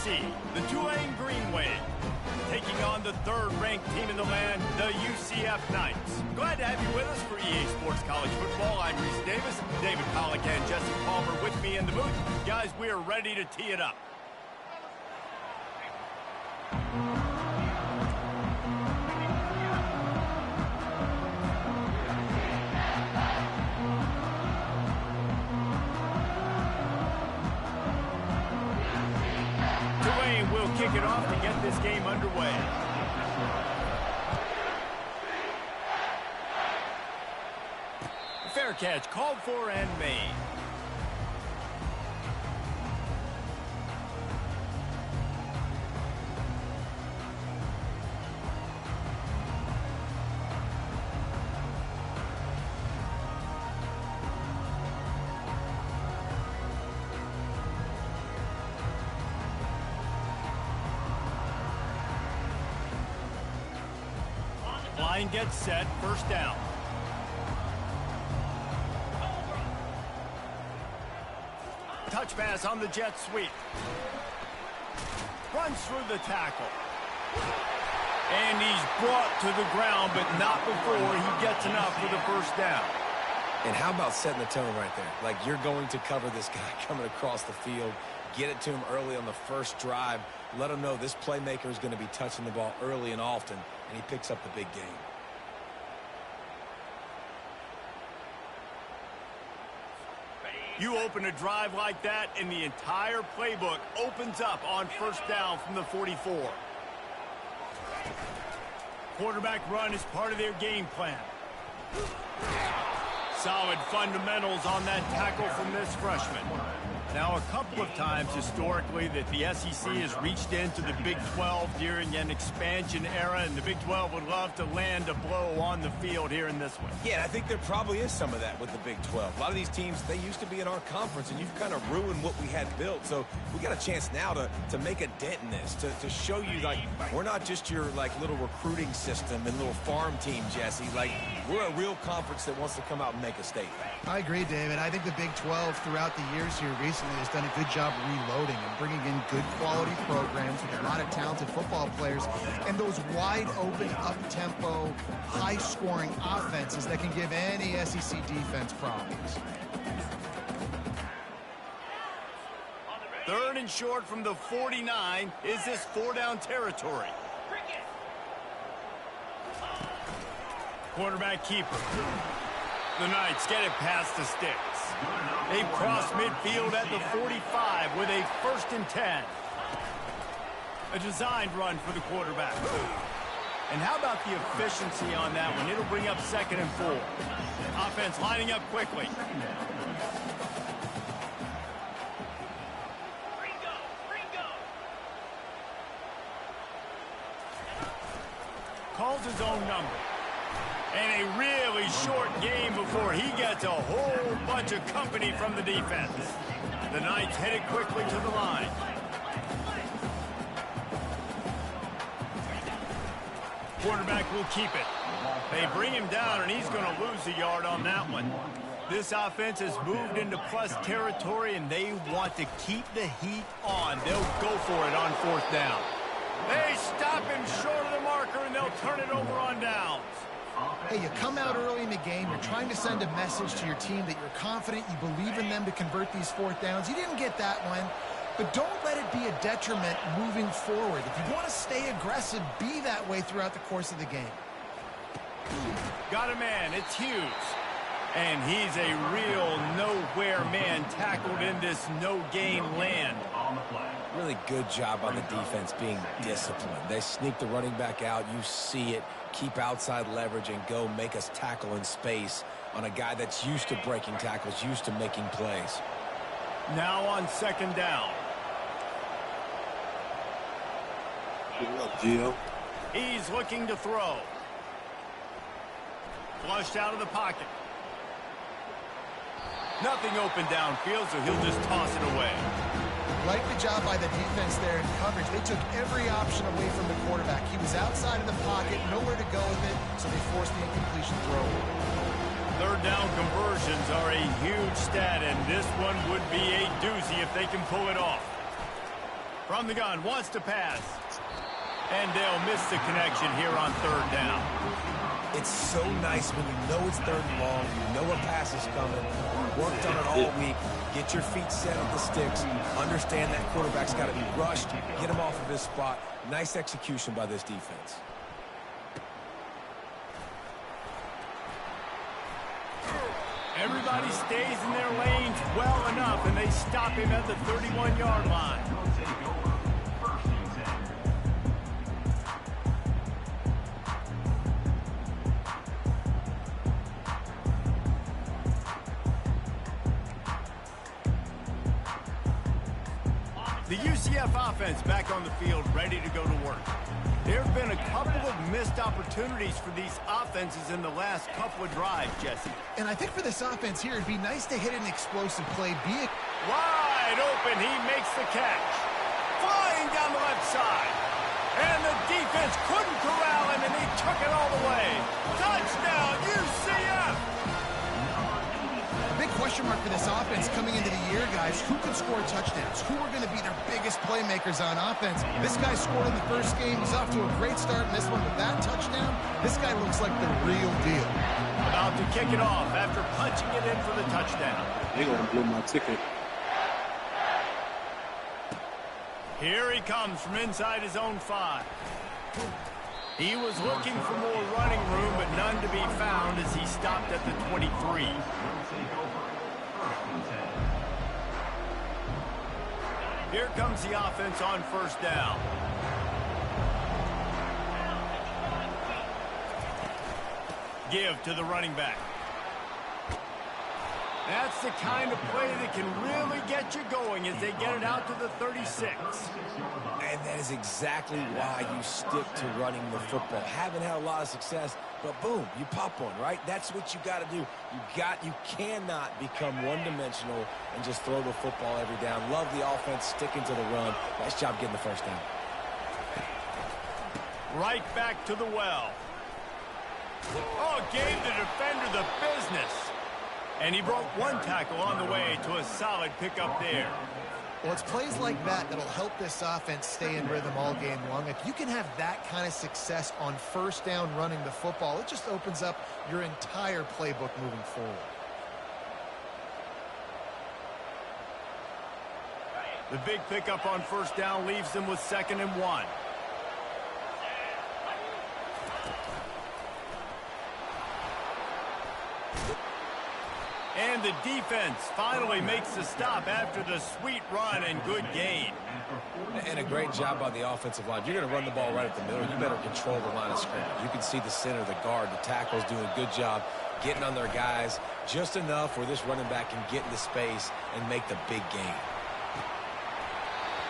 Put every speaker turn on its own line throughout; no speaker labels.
OTSC, the Tulane Green Wave, taking on the third-ranked team in the land, the UCF Knights. Glad to have you with us for EA Sports College Football. I'm Reese Davis, David Pollack and Jesse Palmer with me in the booth. Guys, we are ready to tee it up. Will kick it off to get this game underway. Fair catch called for and made. Line gets set, first down. Touch pass on the jet sweep. Runs through the tackle. And he's brought to the ground, but not before he gets enough for the first down.
And how about setting the tone right there? Like, you're going to cover this guy coming across the field. Get it to him early on the first drive. Let him know this playmaker is going to be touching the ball early and often, and he picks up the big game.
You open a drive like that, and the entire playbook opens up on first down from the 44. Quarterback run is part of their game plan. Solid fundamentals on that tackle from this freshman. Now, a couple of times historically that the SEC has reached into the Big 12 during an expansion era, and the Big 12 would love to land a blow on the field here in this one.
Yeah, I think there probably is some of that with the Big 12. A lot of these teams, they used to be in our conference, and you've kind of ruined what we had built. So we got a chance now to make a dent in this, to show you, like, we're not just your, like, little recruiting system and little farm team, Jesse. Like, we're a real conference that wants to come out and make a statement.
I agree, David. I think the Big 12 throughout the years here recently has done a good job reloading and bringing in good quality programs with a lot of talented football players and those wide open, up-tempo, high-scoring offenses that can give any SEC defense problems.
Third and short from the 49. Is this four-down territory? Quarterback keeper. The Knights get it past the sticks. They cross midfield at the 45 with a first and 10. A designed run for the quarterback. And how about the efficiency on that one? It'll bring up second and 4. Offense lining up quickly. Calls his own number. And a really short game before he gets a whole bunch of company from the defense. The Knights headed quickly to the line. Quarterback will keep it. They bring him down, and he's going to lose a yard on that one. This offense has moved into plus territory, and they want to keep the heat on. They'll go for it on fourth down. They stop him short of the marker, and they'll turn it over on downs.
Hey, you come out early in the game, you're trying to send a message to your team that you're confident, you believe in them to convert these fourth downs. You didn't get that one, but don't let it be a detriment moving forward. If you want to stay aggressive, be that way throughout the course of the game.
Got a man, it's Hughes. And he's a real nowhere man tackled in this no-gain land.
Really good job on the defense being disciplined. They sneak the running back out. You see it. Keep outside leverage and go make us tackle in space on a guy that's used to breaking tackles, used to making plays.
Now on second down.
Good luck, Gio.
He's looking to throw. Flushed out of the pocket. Nothing open downfield, so he'll just toss it away.
Like the job by the defense there in coverage. They took every option away from the quarterback. He was outside of the pocket, nowhere to go with it, so they forced the incompletion throw.
Third down conversions are a huge stat, and this one would be a doozy if they can pull it off. From the gun, wants to pass. And they'll miss the connection here on third down.
It's so nice when you know it's third and long, you know a pass is coming, you worked on it all week, get your feet set at the sticks, understand that quarterback's got to be rushed, get him off of his spot. Nice execution by this defense.
Everybody stays in their lanes well enough, and they stop him at the 31-yard line. The UCF offense back on the field, ready to go to work. There have been a couple of missed opportunities for these offenses in the last couple of drives, Jesse.
And I think for this offense here, it'd be nice to hit an explosive play.
Wide open, he makes the catch. Flying down the left side. And the defense couldn't corral him, and he took it all the way. Touchdown, UCF!
Big question mark for this offense coming into the year, guys. Who can score touchdowns? Who are going to be their biggest playmakers on offense? This guy scored in the first game. He's off to a great start in this one, but that touchdown, this guy looks like the real deal.
About to kick it off after punching it in for the touchdown.
They gonna blow my ticket.
Here he comes from inside his own 5. He was looking for more running room, but none to be found as he stopped at the 23. Here comes the offense on first down. Give to the running back. That's the kind of play that can really get you going as they get it out to the 36.
And that is exactly why you stick to running the football. Haven't had a lot of success, but boom, you pop one, right? That's what you got to do. You cannot become one-dimensional and just throw the football every down. Love the offense sticking to the run. Nice job getting the first down.
Right back to the well. Oh, gave the defender the business. And he broke one tackle on the way to a solid pickup there.
Well, it's plays like that that'll help this offense stay in rhythm all game long. If you can have that kind of success on first down running the football, it just opens up your entire playbook moving forward.
The big pickup on first down leaves them with 2nd and 1. And the defense finally makes the stop after the sweet run and good gain.
And a great job by the offensive line. If you're going to run the ball right at the middle, you better control the line of scrimmage. You can see the center, the guard, the tackles doing a good job getting on their guys just enough where this running back can get into space and make the big gain.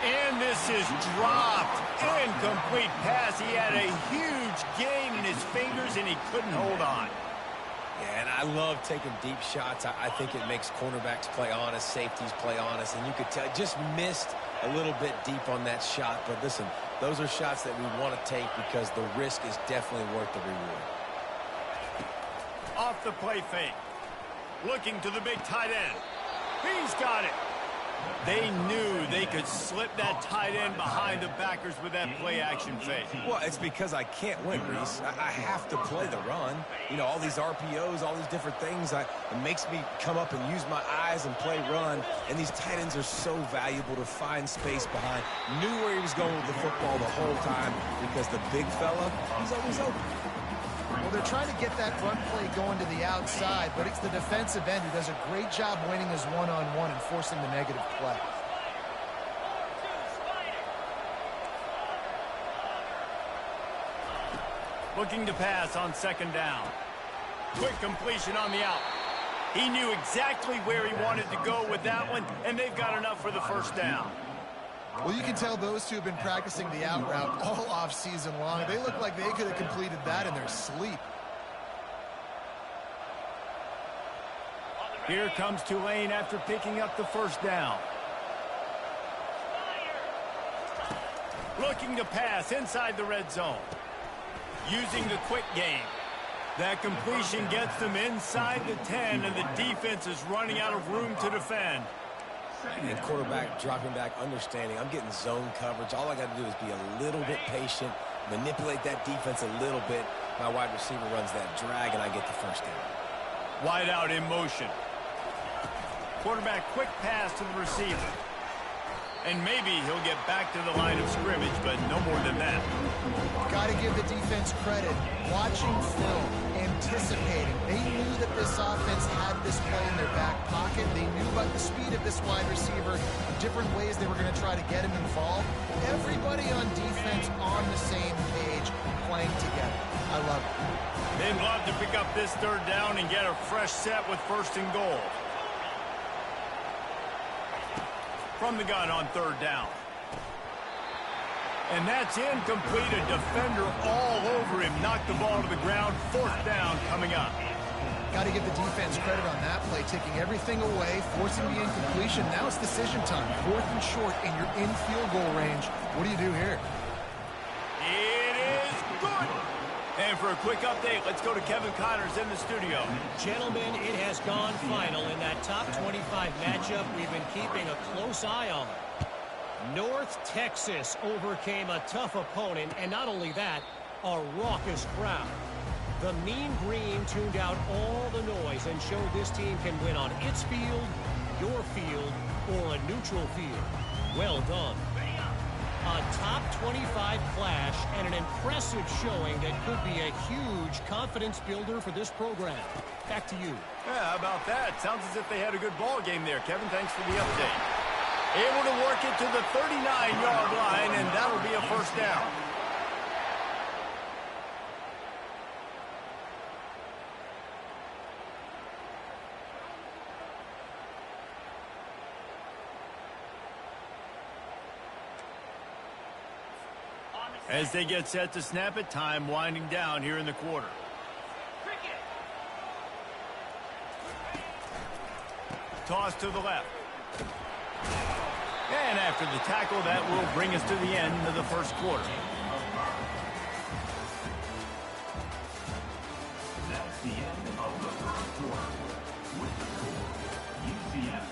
And this is dropped. Incomplete pass. He had a huge gain in his fingers, and he couldn't hold on.
Yeah, and I love taking deep shots. I think it makes cornerbacks play honest, safeties play honest, and you could tell just missed a little bit deep on that shot. But listen, those are shots that we want to take because the risk is definitely worth the reward.
Off the play fake. Looking to the big tight end. He's got it. They knew they could slip that tight end behind the backers with that play-action fake.
Well, it's because I can't win, Reese. I have to play the run. You know, all these RPOs, all these different things, it makes me come up and use my eyes and play run. And these tight ends are so valuable to find space behind. Knew where he was going with the football the whole time because the big fella, he's always open.
Well, they're trying to get that run play going to the outside, but it's the defensive end who does a great job winning his one-on-one and forcing the negative play.
Looking to pass on 2nd down. Quick completion on the out. He knew exactly where he wanted to go with that one, and they've got enough for the first down.
Well, you can tell those two have been practicing the out route all off-season long. They look like they could have completed that in their sleep.
Here comes Tulane after picking up the first down. Looking to pass inside the red zone. Using the quick game. That completion gets them inside the 10, and the defense is running out of room to defend.
And quarterback dropping back, understanding I'm getting zone coverage. All I got to do is be a little bit patient, manipulate that defense a little bit. My wide receiver runs that drag, and I get the first down.
Wide out in motion. Quarterback quick pass to the receiver. And maybe he'll get back to the line of scrimmage, but no more than that.
Got to give the defense credit. Watching film, anticipating. They knew that this offense had this play in their back pocket. They knew about the speed of this wide receiver, different ways they were going to try to get him involved. Everybody on defense on the same page, playing together. I love it.
They'd love to pick up this third down and get a fresh set with 1st and goal. From the gun on 3rd down. And that's incomplete. A defender all over him. Knocked the ball to the ground. 4th down coming up.
Got to give the defense credit on that play, taking everything away, forcing the incompletion. Now it's decision time. 4th and short, and you're in field goal range. What do you do here?
It is good. And for a quick update, let's go to Kevin Connors in the studio.
Gentlemen, it has gone final in that top 25 matchup we've been keeping a close eye on. North Texas overcame a tough opponent, and not only that, a raucous crowd. The Mean Green tuned out all the noise and showed this team can win on its field, your field, or a neutral field. Well done. A top 25 clash and an impressive showing that could be a huge confidence builder for this program. Back to you.
Yeah, how about that? Sounds as if they had a good ball game there. Kevin, thanks for the update. Able to work it to the 39-yard line, and that'll be a 1st down. As they get set to snap it, time winding down here in the quarter. Toss to the left. And after the tackle, that will bring us to the end of the 1st quarter.
That's the end of the 1st quarter. With the score, UCF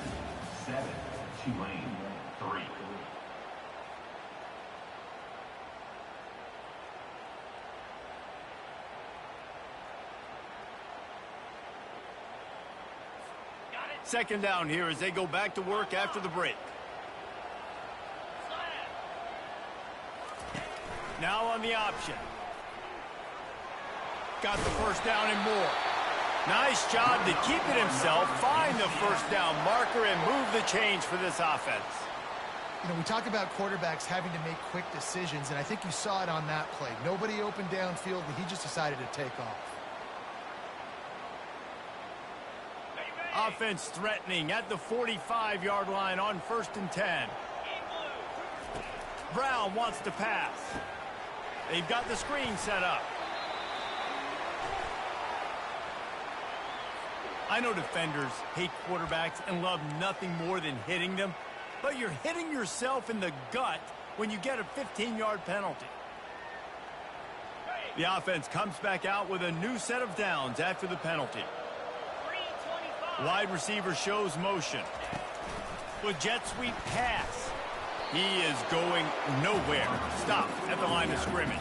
7, Tulane 3.
Second down here as they go back to work after the break. Now on the option. Got the 1st down and more. Nice job to keep it himself, find the 1st down marker, and move the change for this offense.
You know, we talk about quarterbacks having to make quick decisions, and I think you saw it on that play. Nobody opened downfield, and he just decided to take off.
Offense threatening at the 45-yard line on 1st and 10. Brown wants to pass. They've got the screen set up. I know defenders hate quarterbacks and love nothing more than hitting them, but you're hitting yourself in the gut when you get a 15-yard penalty. The offense comes back out with a new set of downs after the penalty. Wide receiver shows motion. With jet sweep pass. He is going nowhere. Stop at the line of scrimmage.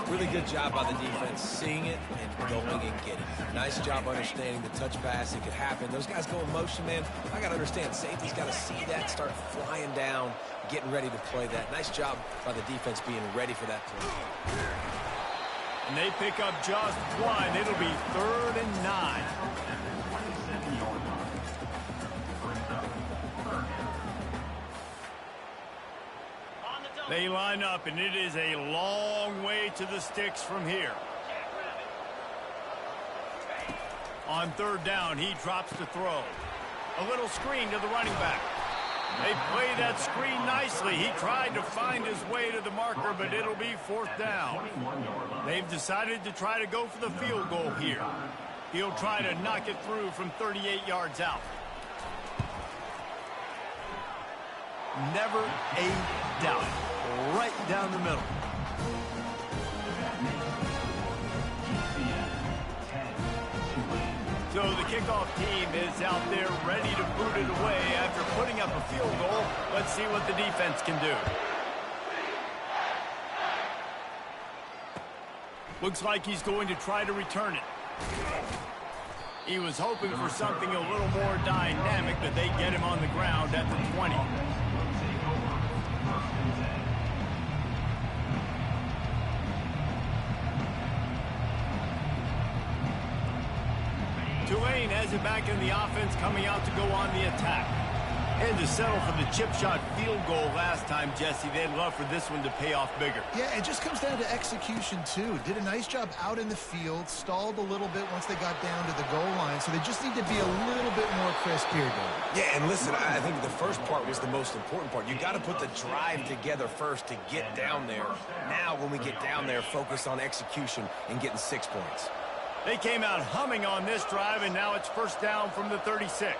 Really good job by the defense, seeing it and going and getting it. Nice job understanding the touch pass. It could happen. Those guys go in motion, man. I got to understand, safety's got to see that, start flying down, getting ready to play that. Nice job by the defense being ready for that play.
And they pick up just one. It'll be 3rd and 9. They line up, and it is a long way to the sticks from here. On 3rd down, he drops to throw. A little screen to the running back. They play that screen nicely. He tried to find his way to the marker, but it'll be 4th down. They've decided to try to go for the field goal here. He'll try to knock it through from 38 yards out. Never a doubt. Right down the middle. So the kickoff team is out there ready to boot it away after putting up a field goal. Let's see what the defense can do. Looks like he's going to try to return it. He was hoping for something a little more dynamic, but they get him on the ground at the 20. Tulane has it back in the offense, coming out to go on the attack. And to settle for the chip shot field goal last time, Jesse, they'd love for this one to pay off bigger.
Yeah, it just comes down to execution, too. Did a nice job out in the field, stalled a little bit once they got down to the goal line, so they just need to be a little bit more crisp here, Dave.
Yeah, and listen, I think the first part was the most important part. You got to put the drive together first to get down there. Now, when we get down there, focus on execution and getting 6 points.
They came out humming on this drive, and now it's first down from the 36.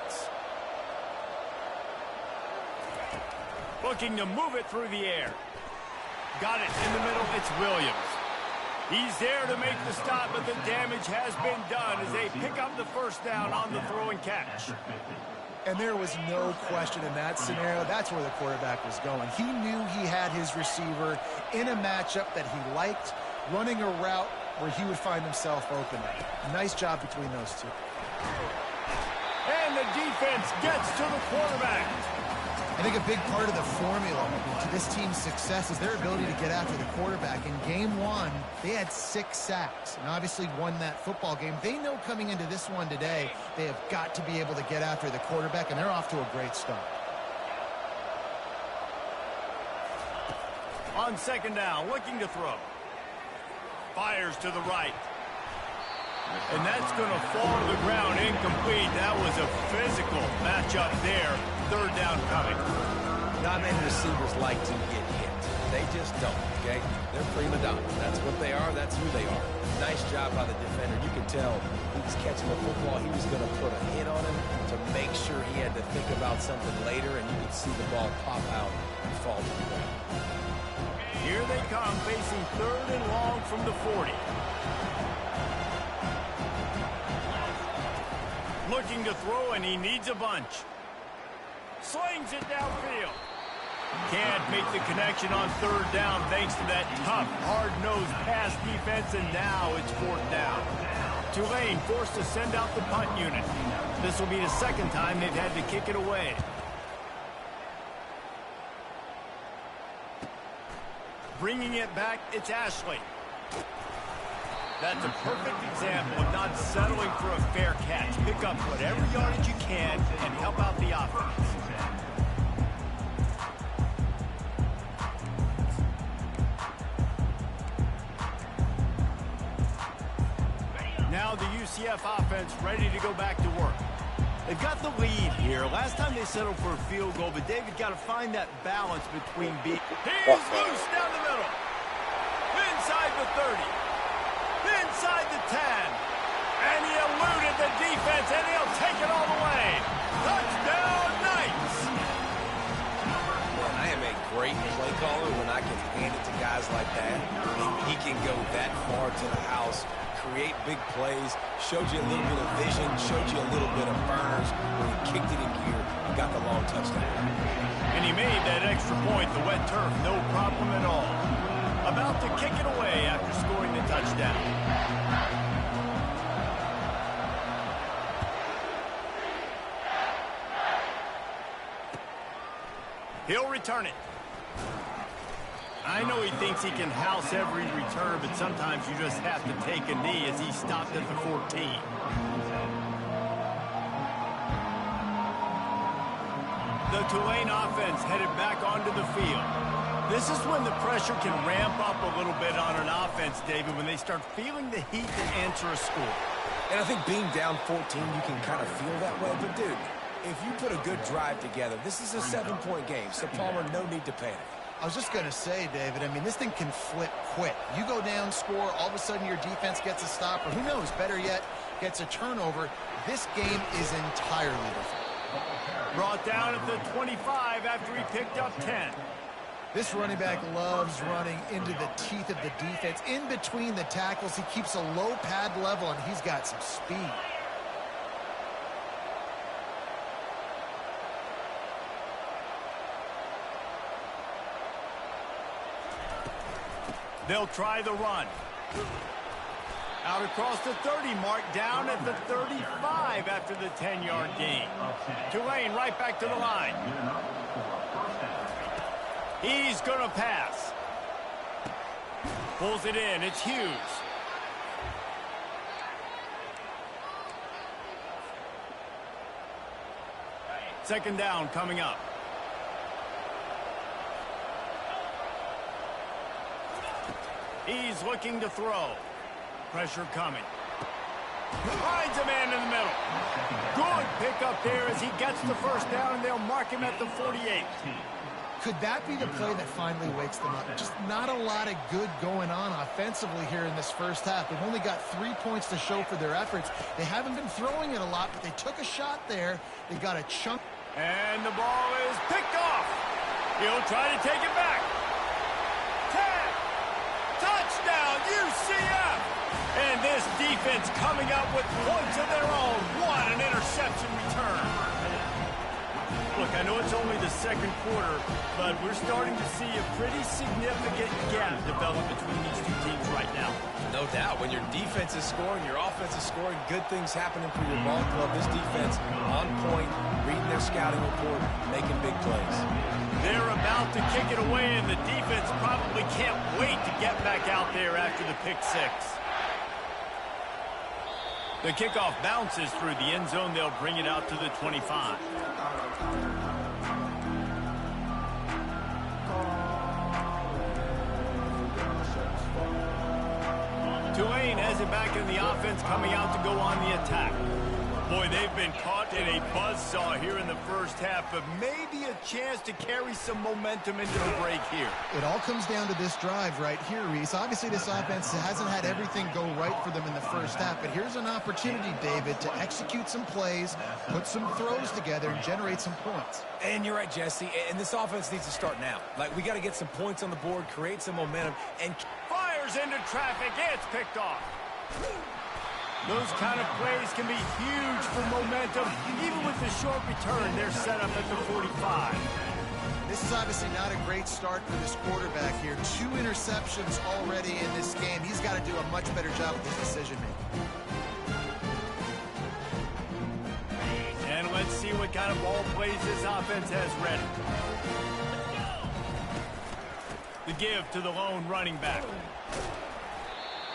Looking to move it through the air. Got it in the middle. It's Williams. He's there to make the stop, but the damage has been done as they pick up the first down on the throw and catch.
And there was no question in that scenario. That's where the quarterback was going. He knew he had his receiver in a matchup that he liked, running a route where he would find himself open. Nice job between those two.
And the defense gets to the quarterback.
I think a big part of the formula to this team's success is their ability to get after the quarterback. In game one, they had 6 sacks and obviously won that football game. They know coming into this one today, they have got to be able to get after the quarterback, and they're off to a great start.
On second down, looking to throw. Fires to the right. And that's going to fall to the ground incomplete. That was a physical matchup there. Third down coming.
Not many receivers like to get hit. They just don't, okay? They're prima donnas. That's what they are. That's who they are. Nice job by the defender. You can tell he was catching the football. He was going to put a hit on him to make sure he had to think about something later, and you could see the ball pop out and fall to the ground.
Here they come, facing third and long from the 40. Looking to throw, and he needs a bunch. Slings it downfield. Can't make the connection on third down thanks to that tough, hard-nosed pass defense, and now it's fourth down. Tulane forced to send out the punt unit. This will be the second time they've had to kick it away. Bringing it back, it's Ashley. That's a perfect example of not settling for a fair catch. Pick up whatever yardage you can and help out the offense. Now the UCF offense ready to go back to work. They've got the lead here. Last time they settled for a field goal, but David got to find that balance between being. He's loose down the middle. Inside the 30. Inside the 10. And he eluded the defense, and he'll take it all the way. Touchdown, Knights.
Well, I am a great play caller when I can hand it to guys like that. He can go that far to the house, create big plays, showed you a little bit of vision, showed you a little bit of burners. When he kicked it in gear, he got the long touchdown.
And he made that extra point, the wet turf, no problem at all. About to kick it away after scoring the touchdown. He'll return it. I know he thinks he can house every return, but sometimes you just have to take a knee as he stopped at the 14. The Tulane offense headed back onto the field. This is when the pressure can ramp up a little bit on an offense, David, when they start feeling the heat and answer a score.
And I think being down 14, you can kind of feel that way. But, dude, if you put a good drive together, this is a 7-point game. So, Palmer, no need to panic.
I was just going to say, David, I mean, this thing can flip quick. You go down, score, all of a sudden your defense gets a stop, or who knows, better yet, gets a turnover. This game is entirely different.
Brought down at the 25 after he picked up 10.
This running back loves running into the teeth of the defense. In between the tackles, he keeps a low pad level, and he's got some speed.
They'll try the run. Out across the 30 mark, down at the 35 after the 10-yard gain. Tulane right back to the line. He's going to pass. Pulls it in. It's Hughes. Second down coming up. He's looking to throw. Pressure coming. Finds a man in the middle. Good pickup there as he gets the first down, and they'll mark him at the 48.
Could that be the play that finally wakes them up? Just not a lot of good going on offensively here in this first half. They've only got 3 points to show for their efforts. They haven't been throwing it a lot, but they took a shot there. They got a chunk.
And the ball is picked off. He'll try to take it back. 10. Touchdown, UCF. And this defense coming up with points of their own. What an interception return. Look, I know it's only the second quarter, but we're starting to see a pretty significant gap develop between these two teams right now.
No doubt. When your defense is scoring, your offense is scoring, good things happening for your ball club. This defense on point, reading their scouting report, making big plays.
They're about to kick it away, and the defense probably can't wait to get back out there after the pick six. The kickoff bounces through the end zone. They'll bring it out to the 25. Tulane has it back in the offense, coming out to go on the attack. Boy, they've been caught in a buzzsaw here in the first half, but maybe a chance to carry some momentum into the break here.
It all comes down to this drive right here, Reese. Obviously, this offense hasn't had everything go right for them in the first half, but here's an opportunity, David, to execute some plays, put some throws together, and generate some points.
And you're right, Jesse, and this offense needs to start now. Like, we got to get some points on the board, create some momentum, and
fires into traffic. It's picked off. Those kind of plays can be huge for momentum. Even with the short return, they're set up at the 45.
This is obviously not a great start for this quarterback here. 2 interceptions already in this game. He's got to do a much better job with his decision-making.
And let's see what kind of ball plays this offense has ready. The give to the lone running back.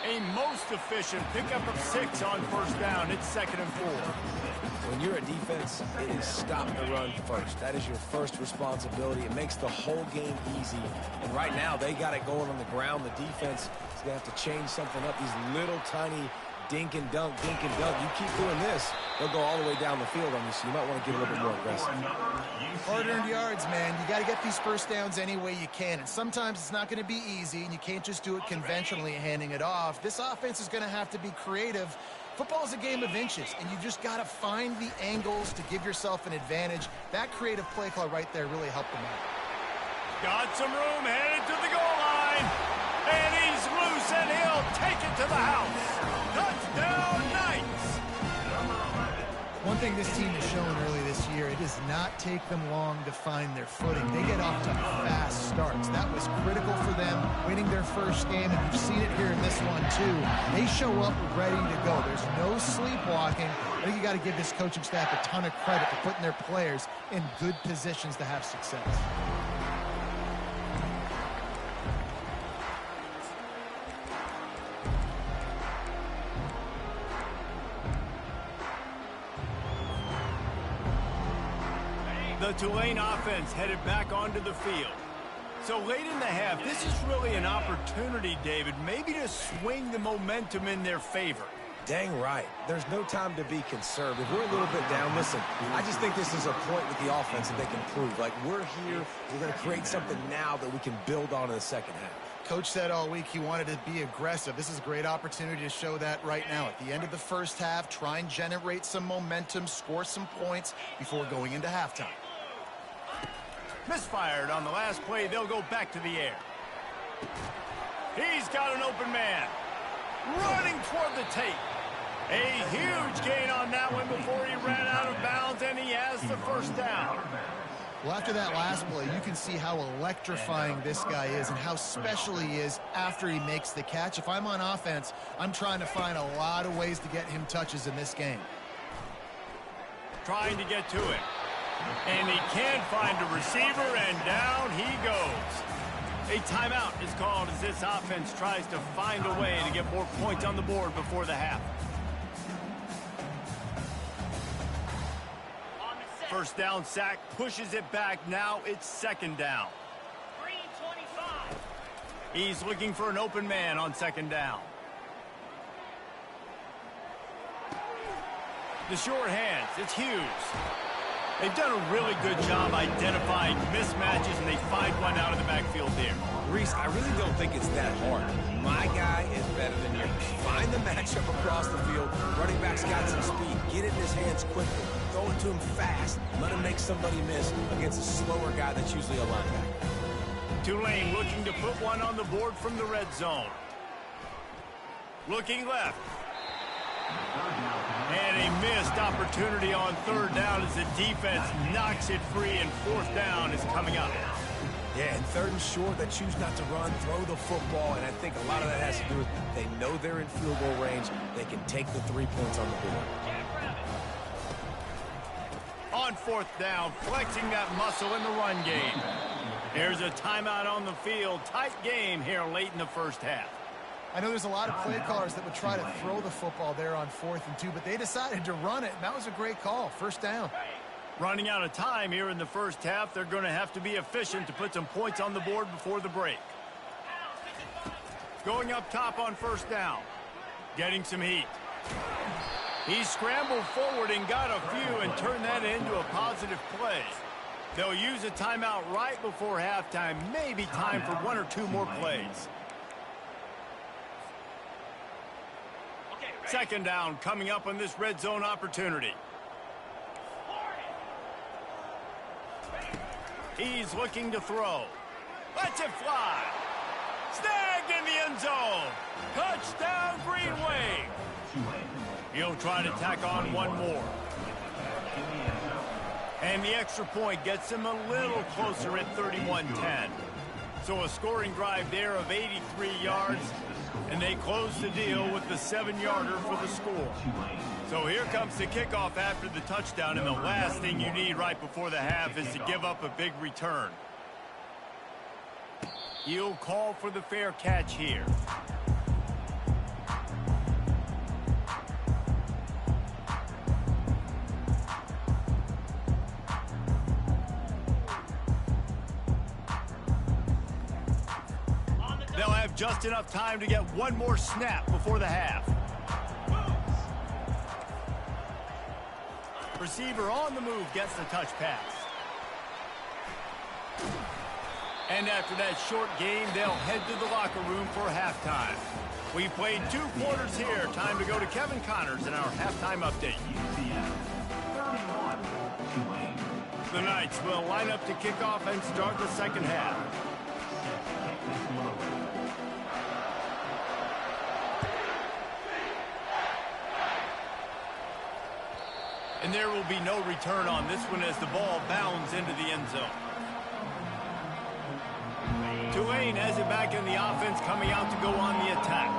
A most efficient pickup of 6 on first down. It's 2nd and 4.
when you're a defense, it is stop the run first. That is your first responsibility. It makes the whole game easy. And right now, they got it going on the ground. The defense is going to have to change something up. These little tiny dink and dunk, dink and dunk. You keep doing this, they'll go all the way down the field on you, so you might want to get a little bit more aggressive.
Hard-earned yards, man. You got to get these first downs any way you can. And sometimes it's not going to be easy, and you can't just do it conventionally handing it off. This offense is going to have to be creative. Football is a game of inches, and you just got to find the angles to give yourself an advantage. That creative play call right there really helped them out.
Got some room, headed to the goal line. And he's loose, and he'll take it to the house. Touchdown, Knights.
One thing this team has shown early this year, it does not take them long to find their footing. They get off to fast starts. That was critical for them, winning their first game, and we've seen it here in this one too. They show up ready to go. There's no sleepwalking. I think you got to give this coaching staff a ton of credit for putting their players in good positions to have success.
The Tulane offense headed back onto the field. So late in the half, this is really an opportunity, David, maybe to swing the momentum in their favor.
Dang right. There's no time to be conservative. We're a little bit down. Listen, I just think this is a point with the offense that they can prove. Like, we're here. We're going to create something now that we can build on in the second half.
Coach said all week he wanted to be aggressive. This is a great opportunity to show that right now. At the end of the first half, try and generate some momentum, score some points before going into halftime.
Misfired on the last play. They'll go back to the air. He's got an open man. Running toward the tape. A huge gain on that one before he ran out of bounds, and he has the first down.
Well, after that last play, you can see how electrifying this guy is and how special he is after he makes the catch. If I'm on offense, I'm trying to find a lot of ways to get him touches in this game.
Trying to get to it. And he can't find a receiver, and down he goes. A timeout is called as this offense tries to find a way to get more points on the board before the half. First down sack, pushes it back. Now it's second down. He's looking for an open man on second down. The short hands, it's Hughes. They've done a really good job identifying mismatches, and they find one out of the backfield there.
Reese, I really don't think it's that hard. My guy is better than yours. Find the matchup across the field. Running back's got some speed. Get it in his hands quickly. Throw it to him fast. Let him make somebody miss against a slower guy that's usually a linebacker.
Tulane looking to put one on the board from the red zone. Looking left. And a missed opportunity on third down as the defense knocks it free, and fourth down is coming up.
Yeah, and third and short, they choose not to run, throw the football, and I think a lot of that has to do with they know they're in field goal range. They can take the 3 points on the board.
On fourth down, flexing that muscle in the run game. Here's a timeout on the field. Tight game here late in the first half.
I know there's a lot of play callers that would try to throw the football there on 4th and 2, but they decided to run it, and that was a great call. First down.
Running out of time here in the first half. They're going to have to be efficient to put some points on the board before the break. Going up top on first down. Getting some heat. He scrambled forward and got a few and turned that into a positive play. They'll use a timeout right before halftime. Maybe time for 1 or 2 more plays. Second down coming up on this red zone opportunity. He's looking to throw. Lets it fly. Snagged in the end zone. Touchdown, Green Wave. He'll try to tack on one more. And the extra point gets him a little closer at 31-10. So a scoring drive there of 83 yards. And they close the deal with the 7-yarder for the score. So here comes the kickoff after the touchdown, and the last thing you need right before the half is to give up a big return. He'll call for the fair catch here. They'll have just enough time to get one more snap before the half. Receiver on the move gets the touch pass. And after that short game, they'll head to the locker room for halftime. We played 2 quarters here. Time to go to Kevin Connors in our halftime update. The Knights will line up to kick off and start the second half. And there will be no return on this one as the ball bounds into the end zone. Tulane has it back in the offense, coming out to go on the attack.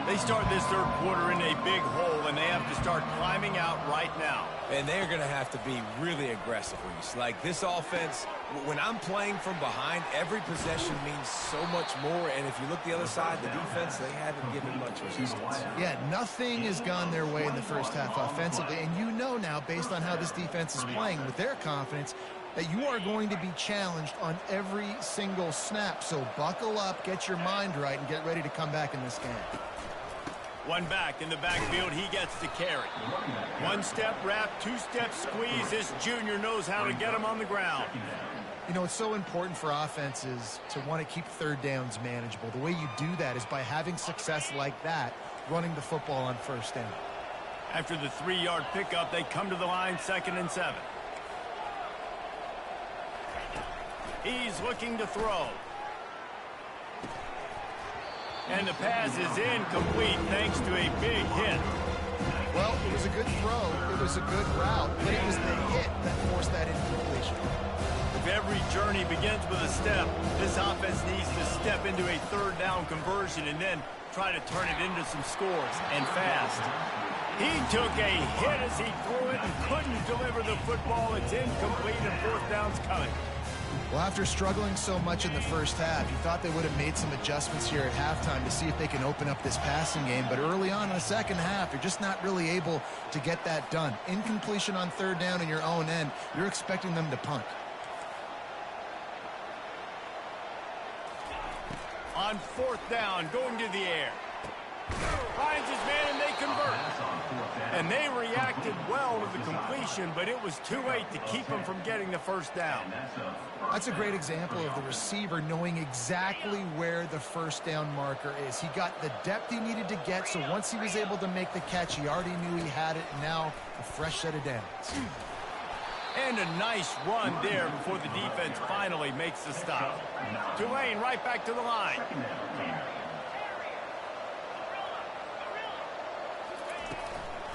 They start this third quarter in a big hole, and they have to start climbing out right now.
And they're going to have to be really aggressive, Reese. Like this offense, when I'm playing from behind, every possession means so much more. And if you look the other side, the defense, they haven't given much resistance.
Yeah, nothing has gone their way in the first half offensively. And you know now, based on how this defense is playing with their confidence, that you are going to be challenged on every single snap. So buckle up, get your mind right, and get ready to come back in this game.
One back in the backfield, he gets to carry. 1-step wrap, 2-step squeeze. This junior knows how to get him on the ground.
You know, it's so important for offenses to want to keep third downs manageable. The way you do that is by having success like that, running the football on first down.
After the 3-yard pickup, they come to the line 2nd and 7. He's looking to throw. And the pass is incomplete thanks to a big hit.
Well, it was a good throw. It was a good route, but it was the hit that forced that incompletion.
if every journey begins with a step, this offense needs to step into a third down conversion and then try to turn it into some scores, and fast. He took a hit as he threw it and couldn't deliver the football. It's incomplete and fourth down's coming.
Well, after struggling so much in the first half, you thought they would have made some adjustments here at halftime to see if they can open up this passing game. But early on in the second half, you're just not really able to get that done. Incompletion on third down in your own end, you're expecting them to punt.
On fourth down, going to the air. Finds his man and they convert. And they reacted well to the completion, but it was too late to keep them from getting the first down.
That's a great example of the receiver knowing exactly where the first down marker is. He got the depth he needed to get, so once he was able to make the catch, he already knew he had it. Now a fresh set of downs.
And a nice run there before the defense finally makes the stop. Tulane right back to the line.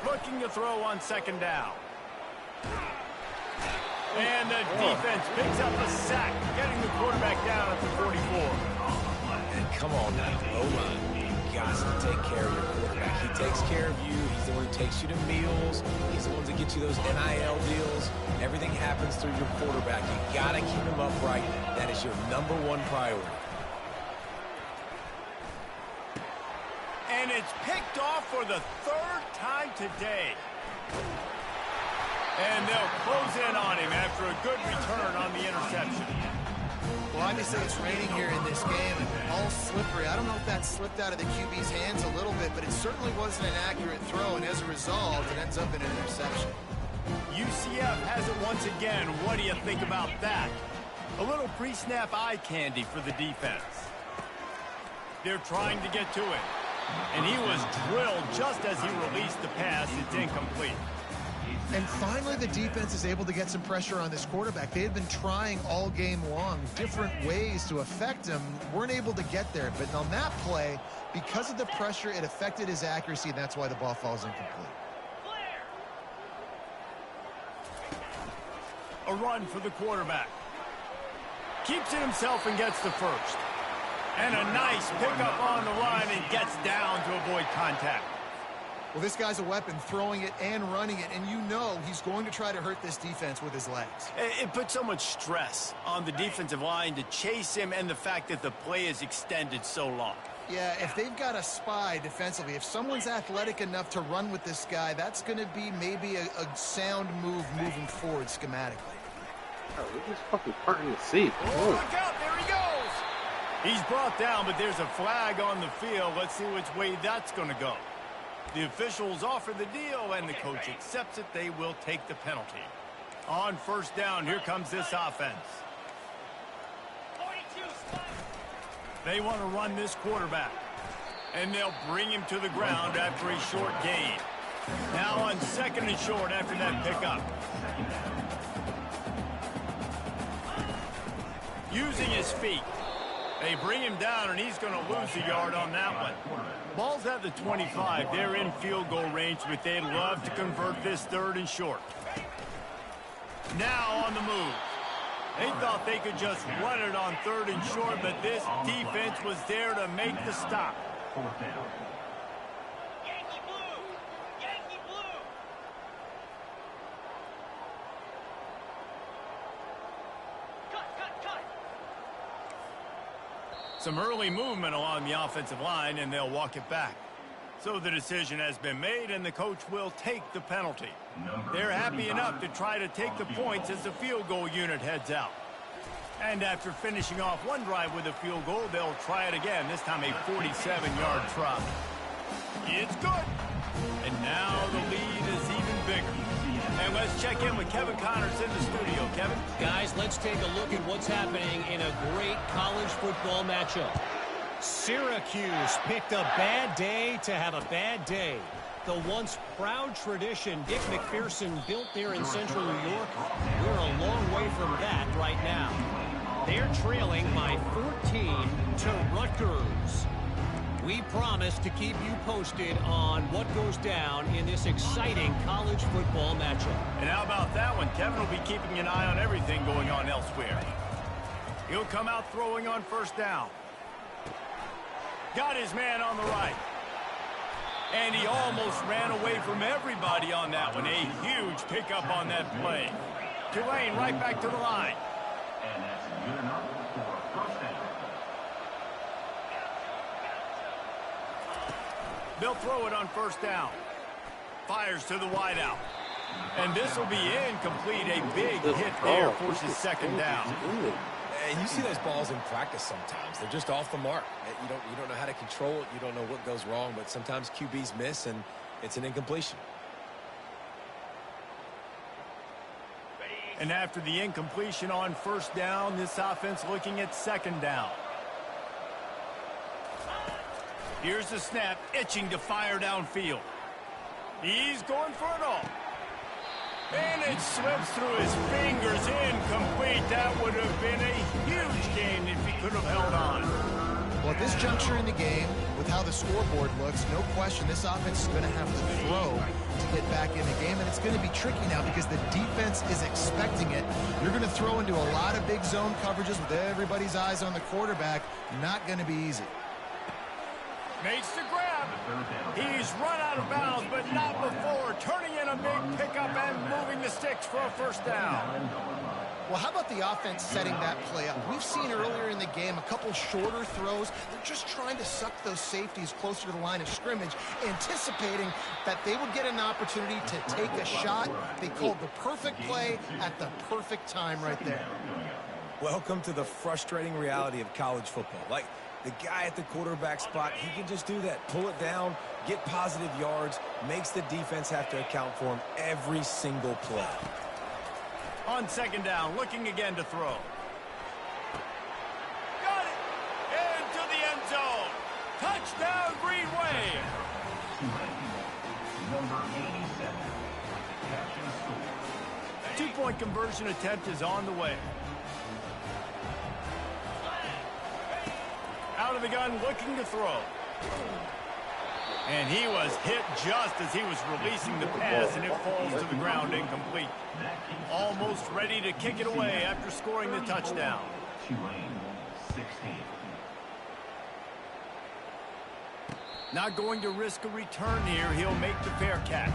Looking to throw on second down. And the defense picks up a sack, getting the quarterback down at the 44.
And come on now, O-line. You got to take care of your quarterback. He takes care of you. He's the one who takes you to meals. He's the one that gets you those NIL deals. Everything happens through your quarterback. You got to keep him upright. That is your #1 priority.
And it's picked off for the third time today. And they'll close in on him after a good return on the interception.
Well, obviously it's raining here in this game and all slippery. I don't know if that slipped out of the QB's hands a little bit, but it certainly wasn't an accurate throw, and as a result, it ends up in an interception.
UCF has it once again. What do you think about that? A little pre-snap eye candy for the defense. They're trying to get to it. And he was drilled just as he released the pass. It's incomplete.
And finally, the defense is able to get some pressure on this quarterback. They had been trying all game long different ways to affect him. Weren't able to get there. But on that play, because of the pressure, it affected his accuracy, and that's why the ball falls incomplete.
A run for the quarterback. Keeps it himself and gets the first. And a nice pickup on the line and gets down to avoid contact.
Well, this guy's a weapon, throwing it and running it, and you know he's going to try to hurt this defense with his legs.
It puts so much stress on the defensive line to chase him and the fact that the play is extended so long.
Yeah, if they've got a spy defensively, if someone's athletic enough to run with this guy, that's going to be maybe a sound move moving forward schematically.
Oh, we're just fucking parting the seat.
Oh, look out, there he goes! He's brought down, but there's a flag on the field. Let's see which way that's going to go. The officials offer the deal, and the coach accepts it. They will take the penalty. On first down, here comes this offense. They want to run this quarterback, and they'll bring him to the ground after a short gain. Now on second and short after that pickup. Using his feet. They bring him down, and he's going to lose a yard on that one. Ball's at the 25. They're in field goal range, but they'd love to convert this third and short. Now on the move. They thought they could just run it on third and short, but this defense was there to make the stop.
Fourth down.
Yankee blue! Yankee blue! Cut!
Some early movement along the offensive line, and they'll walk it back. So the decision has been made, and the coach will take the penalty. They're happy enough to try to take the points as the field goal unit heads out. And after finishing off one drive with a field goal, they'll try it again, this time a 47-yard try. It's good. And now the lead is even bigger. And let's check in with Kevin Connors in the studio. Kevin?
Guys, let's take a look at what's happening in a great college football matchup. Syracuse picked a bad day to have a bad day. The once proud tradition Dick McPherson built there in central New York, we're a long way from that right now. They're trailing by 14 to Rutgers. We promise to keep you posted on what goes down in this exciting college football matchup.
And how about that one? Kevin will be keeping an eye on everything going on elsewhere. He'll come out throwing on first down. Got his man on the right. And he almost ran away from everybody on that one. A huge pickup on that play. Tulane right back to the line.
And that's good enough for first down.
They'll throw it on first down. Fires to the wideout. And this will be incomplete. A big hit there forces second down.
And you see those balls in practice sometimes. They're just off the mark. You don't know how to control it. You don't know what goes wrong, but sometimes QBs miss, and it's an incompletion.
And after the incompletion on first down, this offense looking at second down. Here's the snap, itching to fire downfield. He's going for it all. And it slips through his fingers, incomplete. That would have been a huge gain if he could have held on.
Well, at this juncture in the game, with how the scoreboard looks, no question this offense is going to have to throw to get back in the game, and it's going to be tricky now because the defense is expecting it. You're going to throw into a lot of big zone coverages with everybody's eyes on the quarterback. Not going to be easy.
Makes the grab. He's run out of bounds, but not before. Turning in a big pickup and moving the sticks for a first down.
Well, how about the offense setting that play up? We've seen earlier in the game a couple shorter throws. They're just trying to suck those safeties closer to the line of scrimmage, anticipating that they would get an opportunity to take a shot. They called the perfect play at the perfect time right there.
Welcome to the frustrating reality of college football. Like, the guy at the quarterback spot, he can just do that. Pull it down, get positive yards, makes the defense have to account for him every single play.
On second down, looking again to throw. Got it! Into the end zone. Touchdown, Green Wave.
Number 87. Catch and score.
Two-point conversion attempt is on the way. Out of the gun, looking to throw. And he was hit just as he was releasing the pass, and it falls to the ground incomplete. Almost ready to kick it away after scoring the touchdown.
Tulane 16.
Not going to risk a return here. He'll make the fair catch.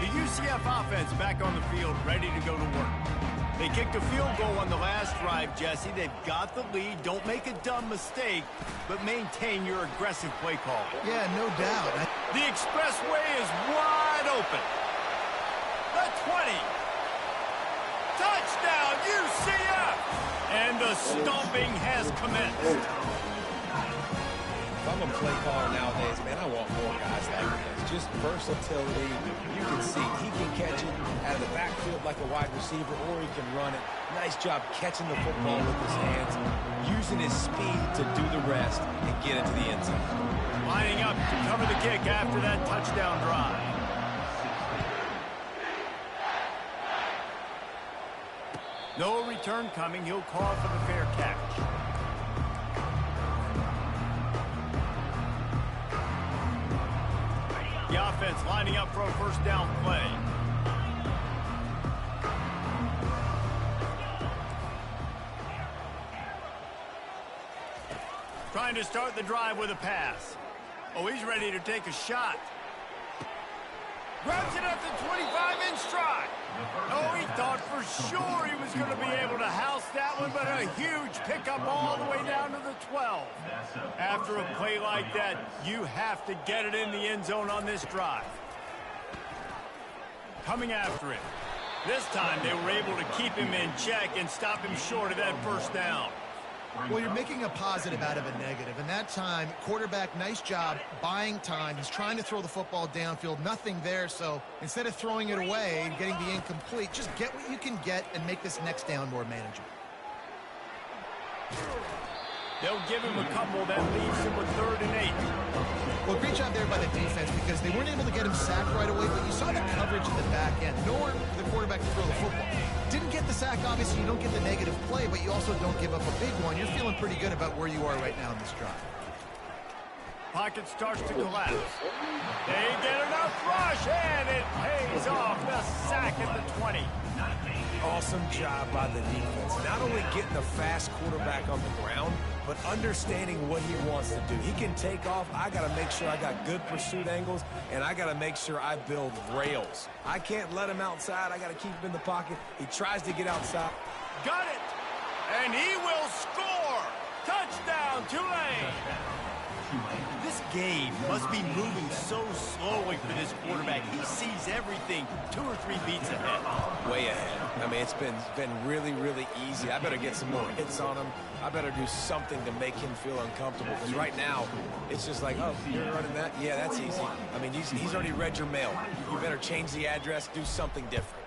UCF offense back on the field, ready to go to work. They kicked a field goal on the last drive, Jesse. They've got the lead. Don't make a dumb mistake, but maintain your aggressive play call.
Yeah, no doubt.
The expressway is wide open. The 20. Touchdown, UCF! And the stomping has commenced.
If I'm a play caller nowadays, man, I want more guys like this. Just versatility. You can see he can catch it out of the backfield like a wide receiver, or he can run it. Nice job catching the football with his hands, using his speed to do the rest and get into the end zone.
Lining up to cover the kick after that touchdown drive. No return coming. He'll call for the fair catch. The offense lining up for a first down play. Trying to start the drive with a pass. Oh, he's ready to take a shot. Grabs it at the 25 in stride. Oh, he thought for sure he was going to be able to house that one, but a huge pickup all the way down to the 12. After a play like that, you have to get it in the end zone on this drive. Coming after it. This time they were able to keep him in check and stop him short of that first down.
Well, you're making a positive out of a negative. And that time, quarterback, nice job buying time. He's trying to throw the football downfield. Nothing there. So instead of throwing it away and getting the incomplete, just get what you can get and make this next down more manageable.
They'll give him a couple that leaves him with 3rd and 8.
Well, great job there by the defense because they weren't able to get him sacked right away, but you saw the coverage in the back end. Nowhere for the quarterback to throw the football. Didn't get the sack, obviously. You don't get the negative play, but you also don't give up a big one. You're feeling pretty good about where you are right now in this drive.
Pocket starts to collapse. They get enough rush, and it pays off. The sack at the 20.
Awesome job by the defense. Not only getting the fast quarterback on the ground, but understanding what he wants to do. He can take off. I got to make sure I got good pursuit angles, and I got to make sure I build rails. I can't let him outside. I got to keep him in the pocket. He tries to get outside.
Got it! And he will score! Touchdown, Tulane! This game must be moving so slowly for this quarterback. He sees everything 2 or 3 beats ahead.
Way ahead. I mean, it's been really, really easy. I better get some more hits on him. I better do something to make him feel uncomfortable. Because right now, it's just like, oh, you're running that? Yeah, that's easy. I mean, he's already read your mail. You better change the address, do something different.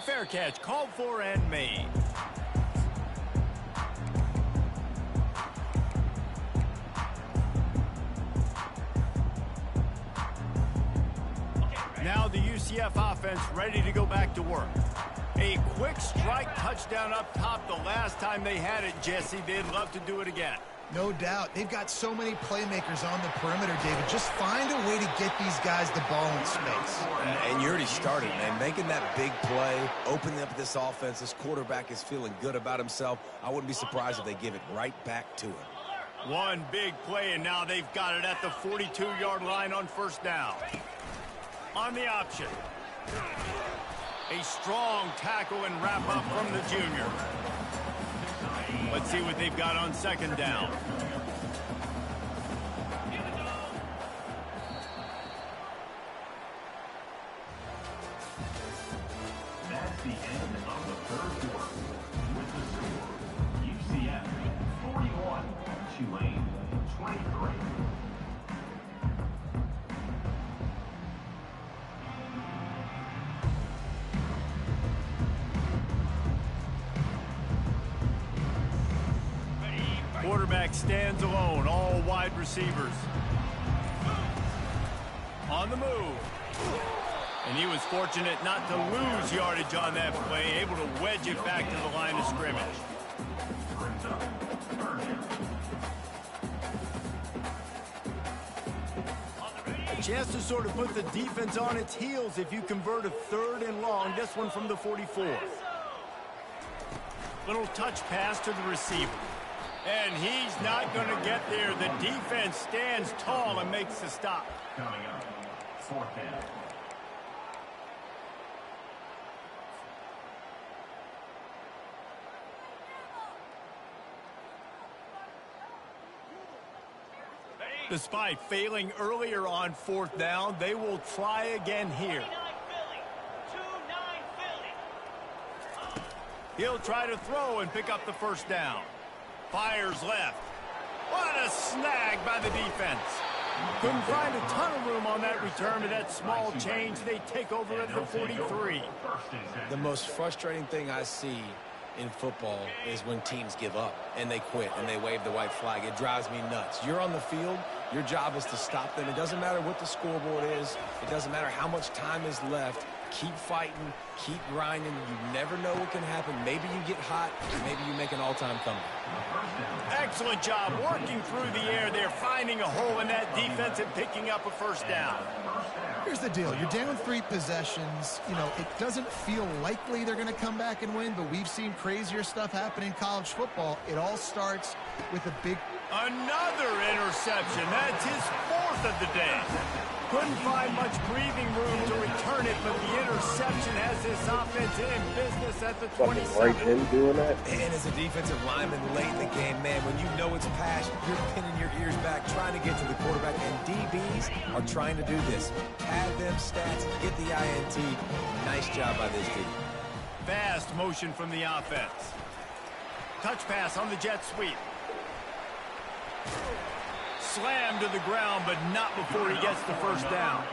Fair catch, called for and made. Now the UCF offense ready to go back to work. A quick strike touchdown up top the last time they had it, Jesse. They'd love to do it again.
No doubt. They've got so many playmakers on the perimeter, David. Just find a way to get these guys the ball in space.
And you already started, man. Making that big play, opening up this offense. This quarterback is feeling good about himself. I wouldn't be surprised if they give it right back to him.
One big play, and now they've got it at the 42-yard line on first down. On the option. A strong tackle and wrap up from the junior. Let's see what they've got on second down.
That's the end of the third quarter. With the score, UCF 41, Tulane 23.
Quarterback stands alone, all wide receivers. On the move. And he was fortunate not to lose yardage on that play, able to wedge it back to the line of scrimmage. A chance to sort of put the defense on its heels if you convert a 3rd and long, this one from the 44. Little touch pass to the receiver. And he's not going to get there. The defense stands tall and makes the stop.
Coming up, 4th down.
Despite failing earlier on 4th down, they will try again here. He'll try to throw and pick up the first down. Fires left. What a snag by the defense. Couldn't find a ton of room on that return to that small change. They take over at the 43.
The most frustrating thing I see in football is when teams give up and they quit and they wave the white flag. It drives me nuts. You're on the field. Your job is to stop them. It doesn't matter what the scoreboard is. It doesn't matter how much time is left. Keep fighting. Keep grinding. You never know what can happen. Maybe you get hot. Maybe you make an all-time comeback.
Excellent job working through the air there, finding a hole in that defense and picking up a first down.
Here's the deal. You're down 3 possessions. You know, it doesn't feel likely they're going to come back and win, but we've seen crazier stuff happen in college football. It all starts with a big...
Another interception. That's his 4th of the day. Couldn't find much breathing room to return it, but the interception has this offense in business at the 27.
Right in doing that.
And as a defensive lineman late in the game, man, when you know it's past, you're pinning your ears back, trying to get to the quarterback, and DBs are trying to do this. Pad them stats, get the INT. Nice job by this team.
Fast motion from the offense. Touch pass on the jet sweep. slammed to the ground, but not before he gets the first down.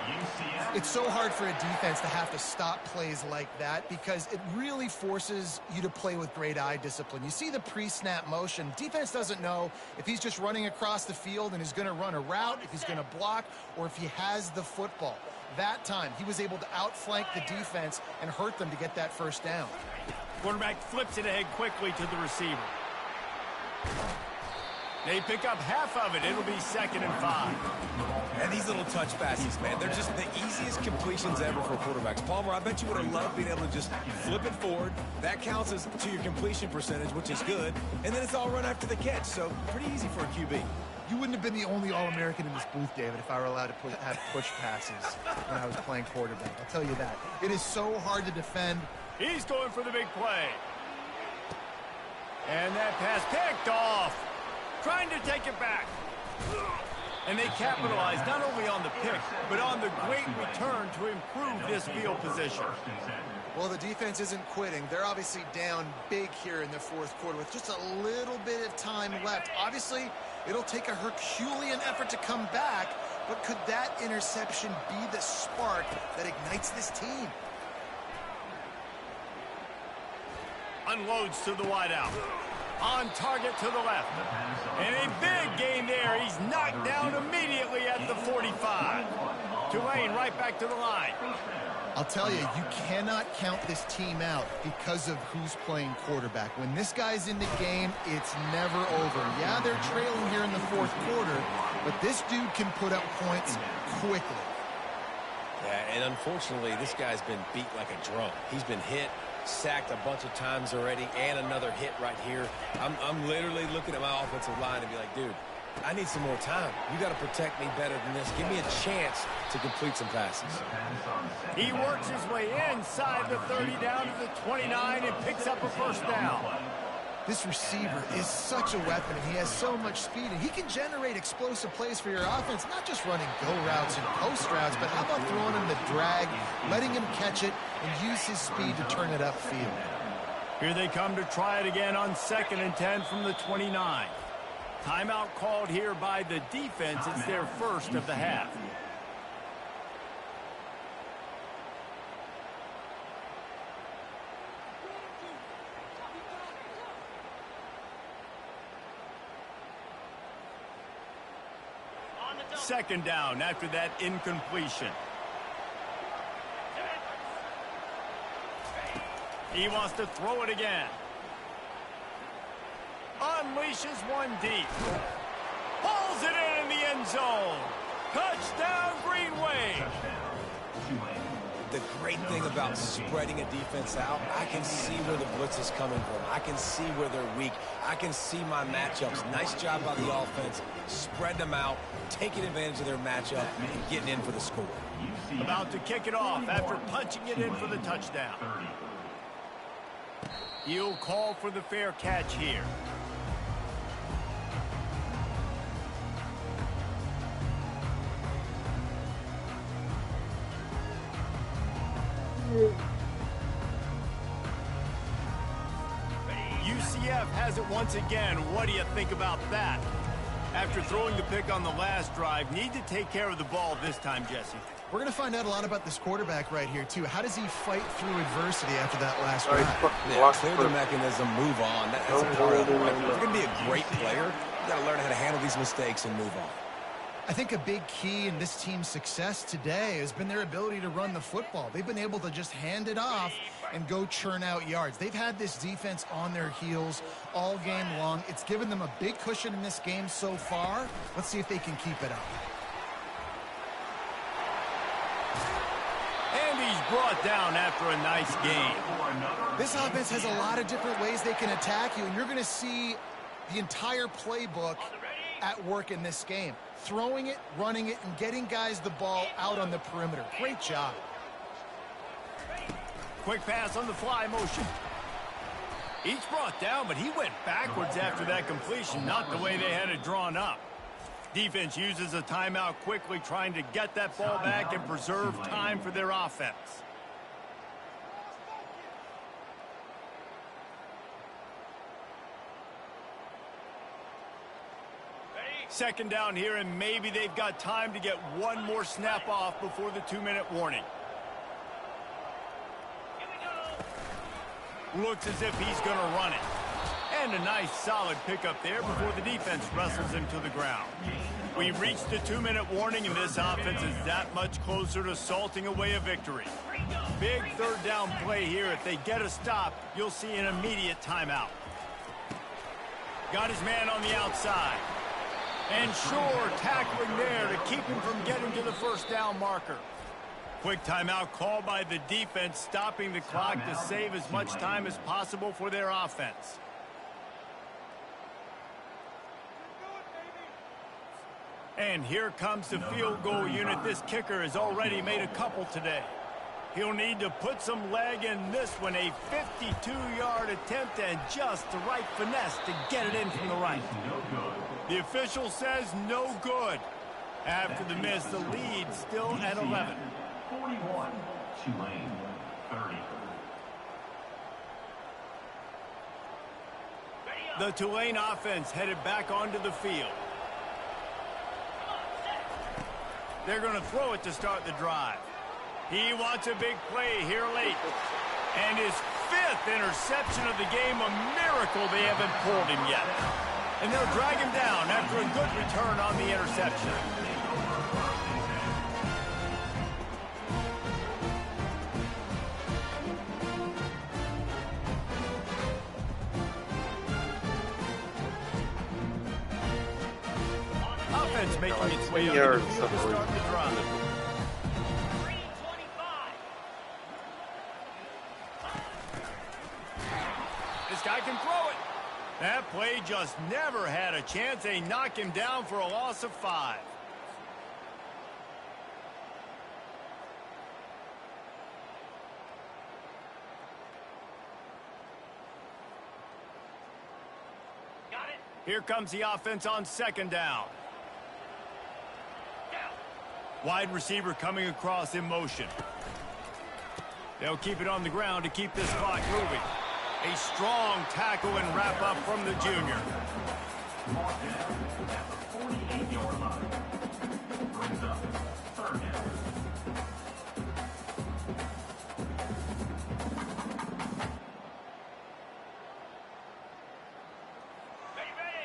It's so hard for a defense to have to stop plays like that because it really forces you to play with great eye discipline. You see the pre-snap motion. Defense doesn't know if he's just running across the field and is going to run a route, if he's going to block, or if he has the football. That time, he was able to outflank the defense and hurt them to get that first down.
Quarterback flips it ahead quickly to the receiver. They pick up half of it. It'll be 2nd and 5.
And these little touch passes, man, they're just the easiest completions ever for quarterbacks. Palmer, I bet you would have loved being able to just flip it forward. That counts as to your completion percentage, which is good. And then it's all run after the catch, so pretty easy for a QB.
You wouldn't have been the only All-American in this booth, David, if I were allowed to have push passes when I was playing quarterback. I'll tell you that. It is so hard to defend.
He's going for the big play. And that pass picked off. Trying to take it back. And they capitalize not only on the pick, but on the great return to improve this field position.
Well, the defense isn't quitting. They're obviously down big here in the fourth quarter with just a little bit of time left. Obviously, it'll take a Herculean effort to come back, but could that interception be the spark that ignites this team?
Unloads to the wideout. On target to the left. And a big gain there. He's knocked down immediately at the 45. Tulane right back to the line.
I'll tell you, you cannot count this team out because of who's playing quarterback. When this guy's in the game, it's never over. Yeah, they're trailing here in the fourth quarter, but this dude can put up points quickly.
Yeah, and unfortunately, this guy's been beat like a drum. He's been hit, sacked a bunch of times already, and another hit right here. I'm literally looking at my offensive line and be like, dude, I need some more time. You got to protect me better than this. Give me a chance to complete some passes.
He works his way inside the 30 down to the 29 and picks up a first down.
This receiver is such a weapon, and he has so much speed, and he can generate explosive plays for your offense, not just running go routes and post routes, but how about throwing him the drag, letting him catch it, and use his speed to turn it upfield.
Here they come to try it again on 2nd and 10 from the 29. Timeout called here by the defense. It's their first of the half. Second down after that incompletion. He wants to throw it again. Unleashes one deep. Pulls it in the end zone. Touchdown, Green Wave.
The great thing about spreading a defense out, I can see where the blitz is coming from. I can see where they're weak. I can see my matchups. Nice job by the offense. Spreading them out, taking advantage of their matchup, and getting in for the score.
About to kick it off after punching it in for the touchdown. He'll call for the fair catch here. UCF has it once again. What do you think about that? After throwing the pick on the last drive, need to take care of the ball this time, Jesse.
We're going to find out a lot about this quarterback right here, too. How does he fight through adversity after that last drive?
Yeah, clear the mechanism, move on. That's a part of it. If you're going to be a great player, you got to learn how to handle these mistakes and move on.
I think a big key in this team's success today has been their ability to run the football. They've been able to just hand it off and go churn out yards. They've had this defense on their heels all game long. It's given them a big cushion in this game so far. Let's see if they can keep it up.
And he's brought down after a nice gain.
This offense has a lot of different ways they can attack you, and you're going to see the entire playbook at work in this game. Throwing it, running it, and getting guys the ball out on the perimeter. Great job.
Quick pass on the fly motion. Each brought down, but he went backwards after that completion, not the way they had it drawn up. Defense uses a timeout quickly, trying to get that ball back and preserve time for their offense. Second down here, and maybe they've got time to get one more snap off before the 2-minute warning. Looks as if he's going to run it. And a nice solid pickup there before the defense wrestles him to the ground. We reached the 2-minute warning, and this offense is that much closer to salting away a victory. Big third down play here. If they get a stop, you'll see an immediate timeout. Got his man on the outside. And sure, tackling there to keep him from getting to the first down marker. Quick timeout called by the defense, stopping the clock to save as much time as possible for their offense. And here comes the field goal unit. This kicker has already made a couple today. He'll need to put some leg in this one. A 52-yard attempt and just the right finesse to get it in from the right. The official says no good. After the miss, the lead still at 11.
41, Tulane, 30.
The Tulane offense headed back onto the field. They're going to throw it to start the drive. He wants a big play here late. And his 5th interception of the game, a miracle they haven't pulled him yet. And they'll drag him down after a good return on the interception. Offense making its way up the field to start the drive. This guy can throw it. That play just never had a chance. They knock him down for a loss of 5. Got it. Here comes the offense on second down. Wide receiver coming across in motion. They'll keep it on the ground to keep this clock moving. A strong tackle and wrap up from the junior.
Marked at the 48-yard line. Brings up third down.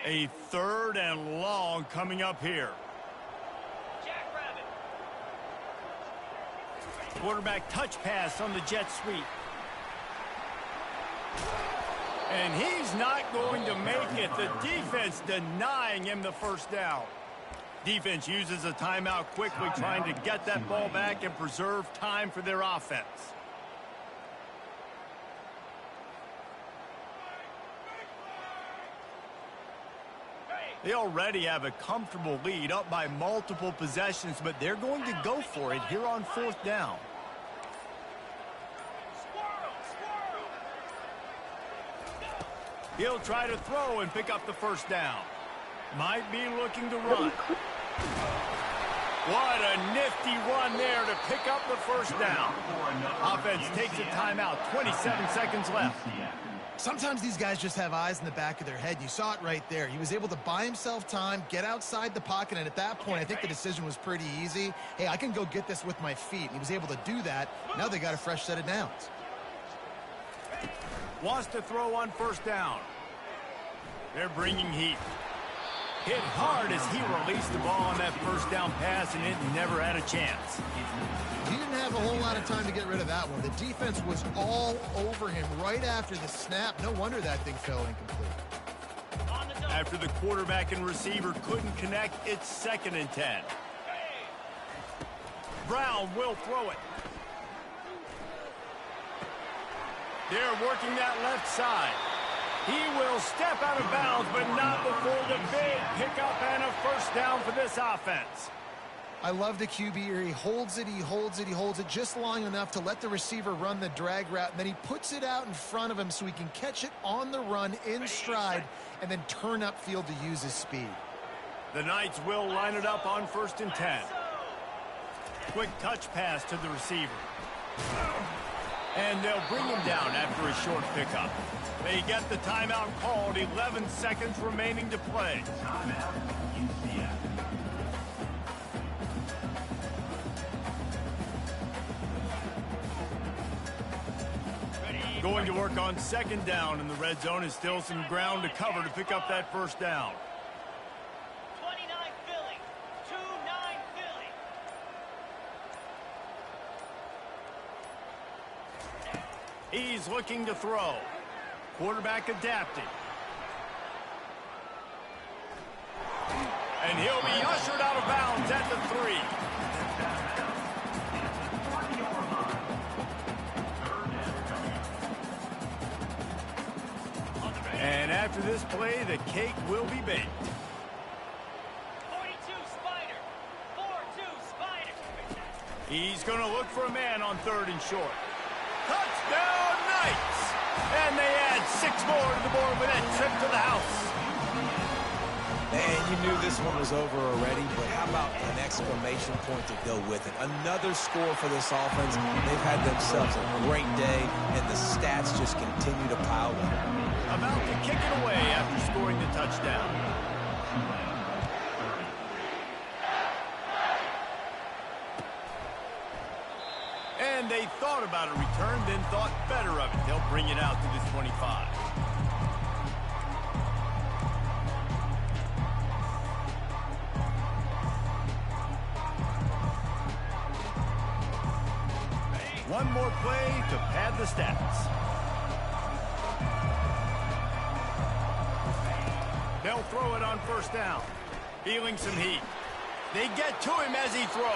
A 3rd and long coming up here. Quarterback touch pass on the jet sweep. And he's not going to make it. The defense denying him the first down. Defense uses a timeout quickly, trying to get that ball back and preserve time for their offense. They already have a comfortable lead, up by multiple possessions, but they're going to go for it here on 4th down. He'll try to throw and pick up the first down. Might be looking to run. What a nifty run there to pick up the first down. Offense takes a timeout. 27 seconds left.
Sometimes these guys just have eyes in the back of their head. You saw it right there. He was able to buy himself time, get outside the pocket, and at that point, I think the decision was pretty easy. Hey, I can go get this with my feet. He was able to do that. Now they got a fresh set of downs.
Wants to throw on first down. They're bringing heat. Hit hard as he released the ball on that first down pass, and it never had a chance.
He didn't have a whole lot of time to get rid of that one. The defense was all over him right after the snap. No wonder that thing fell incomplete.
After the quarterback and receiver couldn't connect, it's 2nd and 10. Brown will throw it. They're working that left side. He will step out of bounds, but not before the big pickup and a first down for this offense.
I love the QB here. He holds it, he holds it, he holds it just long enough to let the receiver run the drag route, and then he puts it out in front of him so he can catch it on the run in stride and then turn upfield to use his speed.
The Knights will line it up on 1st and 10. Quick touch pass to the receiver. And they'll bring him down after a short pickup. They get the timeout called. 11 seconds remaining to play.
Timeout, UCF.
going to work on second down in the red zone. Is still some ground to cover to pick up that first down.
29 Philly. 2-9 Philly.
He's looking to throw. Quarterback adapting. And he'll be ushered out of bounds at the 3. And after this play, the cake will be baked.
42 Spider. 4-2 Spider.
He's going to look for a man on 3rd and short. Touchdown Knights! And they add 6 more to the board with that trip to the house.
And you knew this one was over already, but how about an exclamation point to go with it? Another score for this offense. They've had themselves a great day, and the stats just continue to pile up.
About to kick it away after scoring the touchdown. And they thought about a return, then thought better of it. They'll bring it out to the 25. One more play to pad the stats. They'll throw it on first down. Feeling some heat. They get to him as he throws.